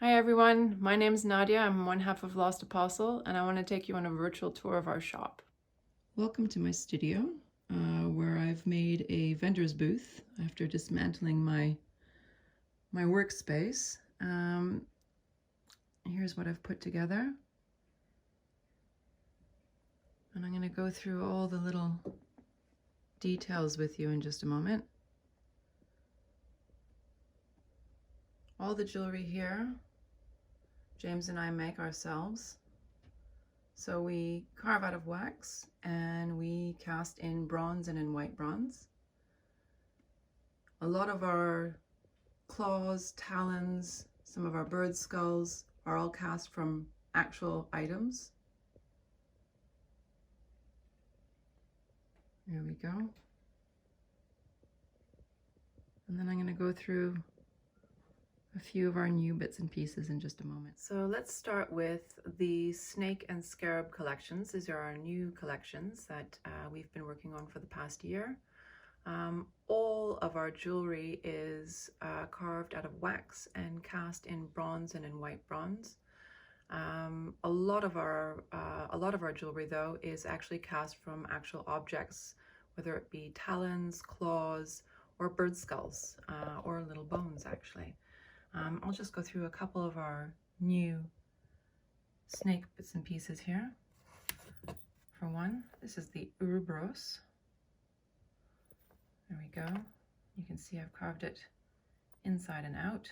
Hi everyone, my name is Nadia. I'm one half of Lost Apostle, and I want to take you on a virtual tour of our shop. Welcome to my studio, where I've made a vendor's booth after dismantling my workspace. Here's what I've put together. And I'm going to go through all the little details with you in just a moment. All the jewelry here, James and I make ourselves. So we carve out of wax and we cast in bronze and in white bronze. A lot of our claws, talons, some of our bird skulls are all cast from actual items. There we go. And then I'm going to go through a few of our new bits and pieces in just a moment. So let's start with the snake and scarab collections. These are our new collections that we've been working on for the past year. All of our jewelry is carved out of wax and cast in bronze and in white bronze. A lot of our jewelry though is actually cast from actual objects, whether it be talons, claws, or bird skulls, or little bones actually. I'll just go through a couple of our new snake bits and pieces here. For one, this is the morose. There we go. You can see I've carved it inside and out.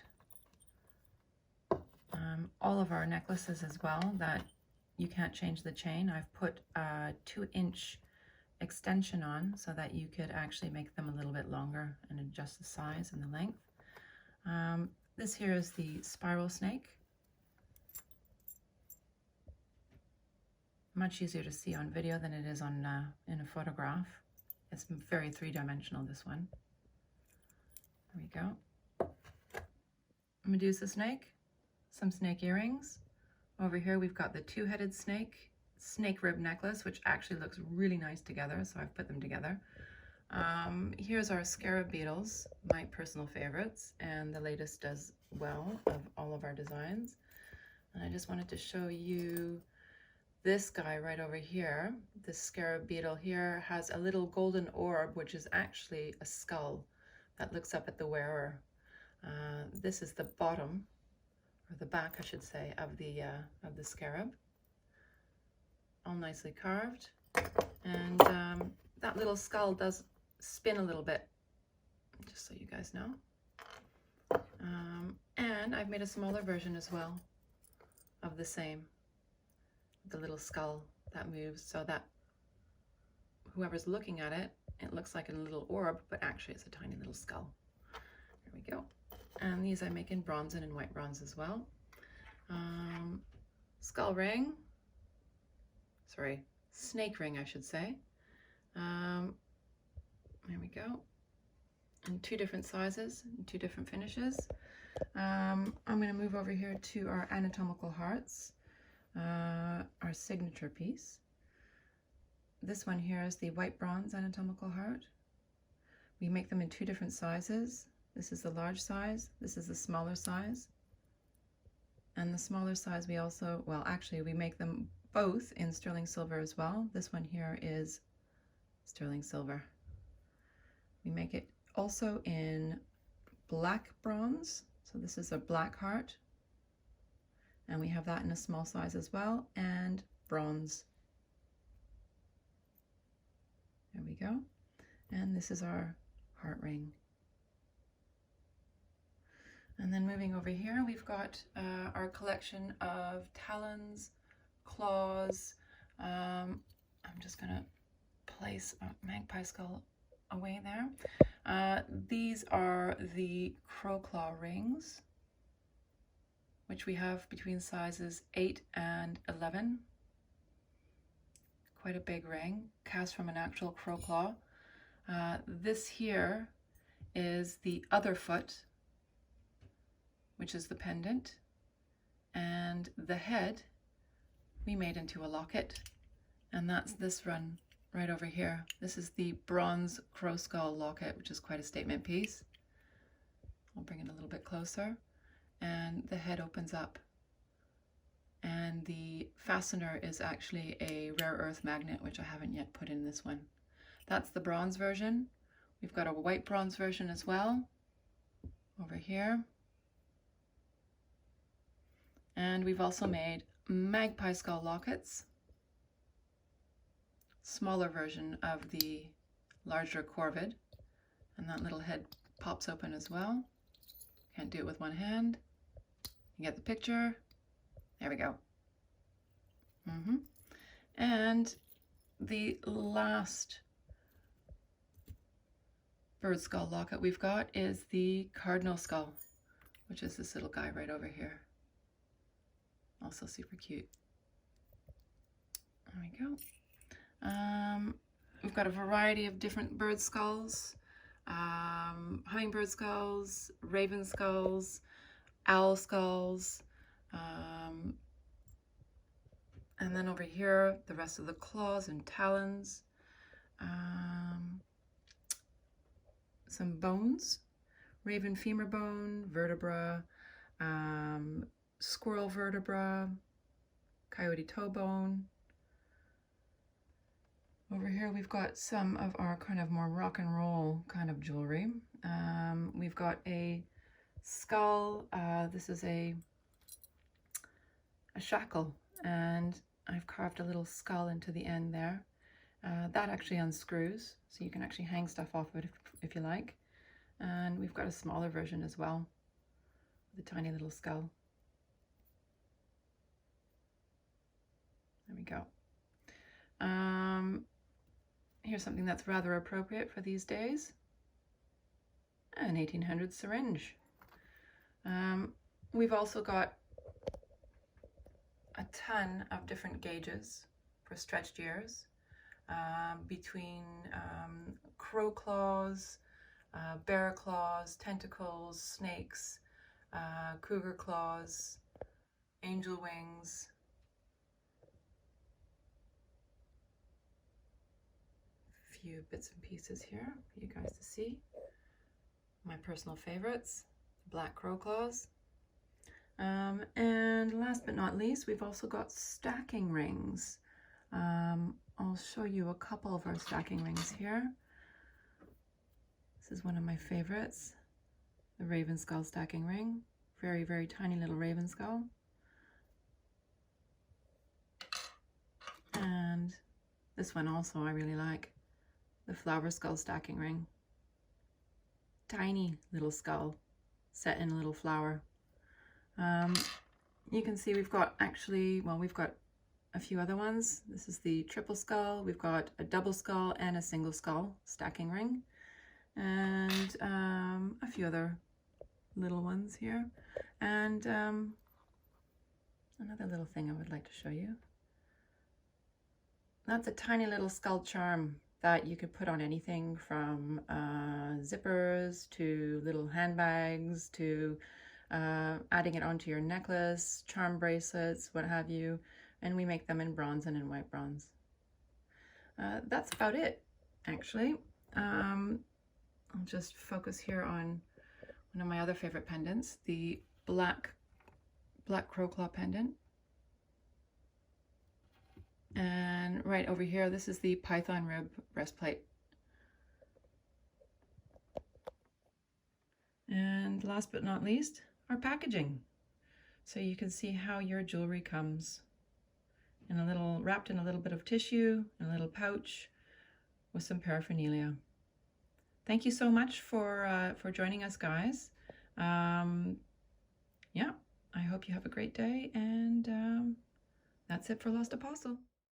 All of our necklaces as well, that you can't change the chain. I've put a 2-inch extension on so that you could actually make them a little bit longer and adjust the size and the length. This here is the spiral snake. Much easier to see on video than it is on in a photograph. It's very three-dimensional, this one. There we go. Medusa snake, some snake earrings. Over here we've got the two-headed snake rib necklace, which actually looks really nice together, so I've put them together. Here's our scarab beetles, my personal favorites, and the latest as well of all of our designs. And I just wanted to show you this guy right over here. This scarab beetle here has a little golden orb, which is actually a skull that looks up at the wearer. This is the bottom, or the back, I should say, of the scarab. All nicely carved, and that little skull does spin a little bit, just so you guys know. And I've made a smaller version as well of the same, the little skull that moves, so that whoever's looking at it, it looks like a little orb, but actually it's a tiny little skull. There we go. And these I make in bronze and in white bronze as well. Skull ring, sorry, snake ring I should say. There we go. In 2 different sizes, and 2 different finishes. I'm going to move over here to our anatomical hearts, our signature piece. This one here is the white bronze anatomical heart. We make them in 2 different sizes. This is the large size, this is the smaller size. And the smaller size we also, well actually we make them both in sterling silver as well. This one here is sterling silver. We make it also in black bronze. So this is a black heart. And we have that in a small size as well, and bronze. There we go. And this is our heart ring. And then moving over here, we've got our collection of talons, claws. I'm just gonna place a magpie skull away there. These are the crow claw rings, which we have between sizes 8 and 11. Quite a big ring, cast from an actual crow claw. This here is the other foot, which is the pendant, and the head we made into a locket, and that's this run right over here. This is the bronze crow skull locket, which is quite a statement piece. I'll bring it a little bit closer. and the head opens up. And the fastener is actually a rare earth magnet, which I haven't yet put in this one. That's the bronze version. We've got a white bronze version as well over here. And we've also made magpie skull lockets, smaller version of the larger corvid. And that little head pops open as well. Can't do it with one hand. You get the picture. There we go. And the last bird skull locket we've got is the cardinal skull, which is this little guy right over here. Also super cute. There we go. We've got a variety of different bird skulls, hummingbird skulls, raven skulls, owl skulls, and then over here, the rest of the claws and talons, some bones, raven femur bone, vertebra, squirrel vertebra, coyote toe bone. Over here we've got some of our kind of more rock and roll kind of jewelry. We've got a skull. This is a shackle, and I've carved a little skull into the end there. That actually unscrews, so you can actually hang stuff off of it if you like. And we've got a smaller version as well, with a tiny little skull. There we go. Here's something that's rather appropriate for these days. An 1800 syringe. We've also got a ton of different gauges for stretched ears, between crow claws, bear claws, tentacles, snakes, cougar claws, angel wings. A few bits and pieces here for you guys to see. My personal favorites, black crow claws. And last but not least, we've also got stacking rings. I'll show you a couple of our stacking rings here. This is one of my favorites, the raven skull stacking ring. Very, very tiny little raven skull. And this one also I really like, the flower skull stacking ring. Tiny little skull set in a little flower. You can see we've got we've got a few other ones. This is the triple skull. We've got a double skull and a single skull stacking ring, and a few other little ones here. And another little thing I would like to show you. That's a tiny little skull charm that you could put on anything from zippers to little handbags to adding it onto your necklace, charm bracelets, what have you. And we make them in bronze and in white bronze. That's about it, actually. I'll just focus here on one of my other favorite pendants, the black crow claw pendant. And right over here, this is the python rib breastplate. And last but not least, our packaging. So you can see how your jewelry comes in a little, wrapped in a little bit of tissue, in a little pouch with some paraphernalia. Thank you so much for joining us, guys. Yeah, I hope you have a great day, and that's it for Lost Apostle.